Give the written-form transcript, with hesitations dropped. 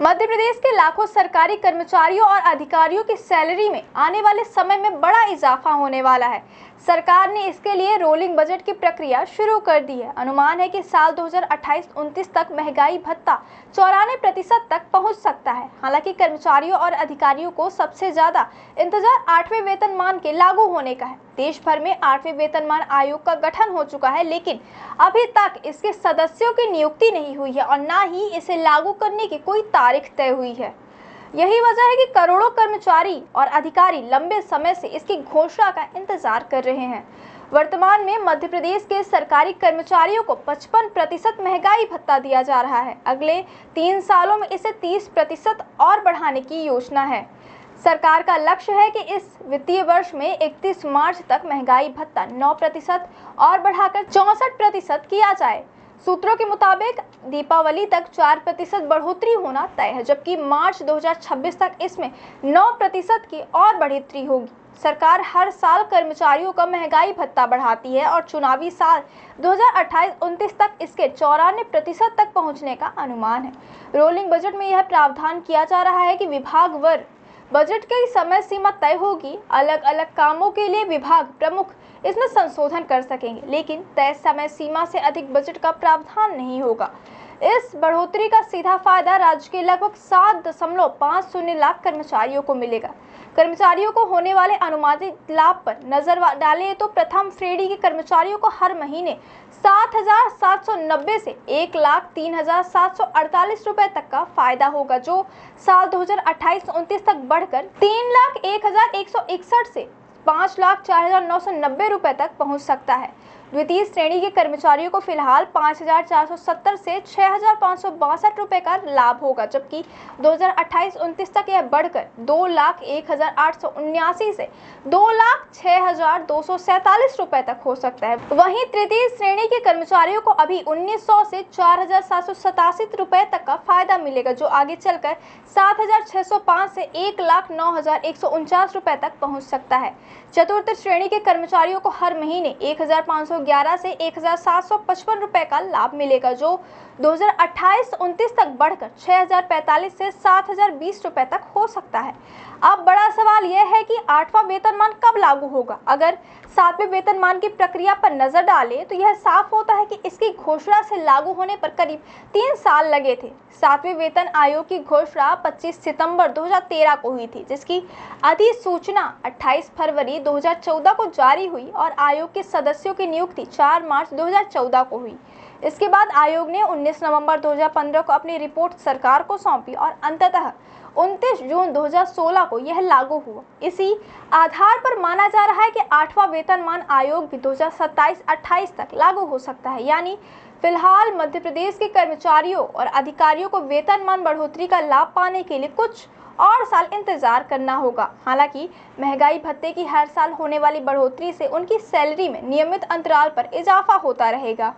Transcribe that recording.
मध्य प्रदेश के लाखों सरकारी कर्मचारियों और अधिकारियों की सैलरी में आने वाले समय में बड़ा इजाफा होने वाला है। सरकार ने इसके लिए रोलिंग बजट की प्रक्रिया शुरू कर दी है। अनुमान है कि साल 2028-29 तक महंगाई भत्ता 94% तक पहुंच सकता है। हालांकि कर्मचारियों और अधिकारियों को सबसे ज्यादा इंतजार 8वें वेतनमान के लागू होने का है। देश भर में 8वें वेतनमान आयोग का गठन हो चुका है, लेकिन अभी तक इसके सदस्यों की नियुक्ति नहीं हुई है और न ही इसे लागू करने की कोई तारीख तय हुई है। यही वजह है कि करोड़ों कर्मचारी और अधिकारी लंबे समय से इसकी घोषणा का इंतजार कर रहे हैं। वर्तमान में मध्य प्रदेश के सरकारी कर्मचारियों को 55% महंगाई भत्ता दिया जा रहा है। अगले 3 सालों में इसे 30% और बढ़ाने की योजना है। सरकार का लक्ष्य है कि इस वित्तीय वर्ष में 31 मार्च तक महंगाई भत्ता 9% और बढ़ाकर 64% किया जाए। सूत्रों के मुताबिक दीपावली तक 4% बढ़ोतरी होना तय है, जबकि मार्च 2026 तक इसमें 9% की और बढ़ोतरी होगी। सरकार हर साल कर्मचारियों का महंगाई भत्ता बढ़ाती है और चुनावी साल 2028-29 तक इसके 94% तक पहुंचने का अनुमान है। रोलिंग बजट में यह प्रावधान किया जा रहा है कि विभागवार बजट की समय सीमा तय होगी। अलग अलग कामों के लिए विभाग प्रमुख इसमें संशोधन कर सकेंगे, लेकिन तय समय सीमा से अधिक बजट का प्रावधान नहीं होगा। इस बढ़ोतरी का सीधा फायदा राज्य के लगभग 7.50 लाख कर्मचारियों को मिलेगा। कर्मचारियों को होने वाले अनुमानित लाभ पर नजर डालें तो प्रथम श्रेणी के कर्मचारियों को हर महीने 7,790 से 1,03,748 रुपए तक का फायदा होगा, जो साल 2028-29 तक बढ़कर 3,01,161 से 5,04,990 रुपए तक पहुंच सकता है। द्वितीय श्रेणी के कर्मचारियों को फिलहाल 5,470 से 6,562 रुपए का लाभ होगा, जबकि 2028-29 तक यह बढ़कर 2,01,879 से 2,06,247 रुपए तक हो सकता है। वहीं तृतीय श्रेणी के कर्मचारियों को अभी 1,900 से 4,787 रुपए तक का फायदा मिलेगा, जो आगे चलकर 7,605 से 1,09,149 रुपए तक पहुंच सकता है। चतुर्थ श्रेणी के कर्मचारियों को हर महीने 1,511 से 1,755 रुपए का लाभ मिलेगा, जो 2028-29 तक बढ़कर 6,045 से 7,020 रुपए तक हो सकता है। अब बड़ा सवाल यह है कि 8वां वेतनमान कब लागू होगा। अगर 7वें वेतनमान की प्रक्रिया पर नजर डालें तो यह साफ होता है कि इसकी घोषणा से लागू होने पर करीब 3 साल लगे थे। 7वें वेतन आयोग की घोषणा 25 सितंबर 2013 को हुई थी, जिसकी अधिसूचना 28 फरवरी 2014 को जारी हुई और आयोग के सदस्यों की नियुक्ति 4 मार्च 2014 को हुई। इसके बाद आयोग ने 19 नवंबर 2015 को अपनी रिपोर्ट सरकार को सौंपी और अंततः 29 जून 2016 को यह लागू हुआ। इसी आधार पर माना जा रहा है कि 8वां वेतनमान आयोग भी 2027-28 तक लागू हो सकता है। यानी फिलहाल मध्य प्रदेश के कर्मचारियों और अधिकारियों को वेतनमान बढ़ोतरी का लाभ पाने के लिए कुछ और साल इंतजार करना होगा। हालांकि महंगाई भत्ते की हर साल होने वाली बढ़ोतरी से उनकी सैलरी में नियमित अंतराल पर इजाफा होता रहेगा।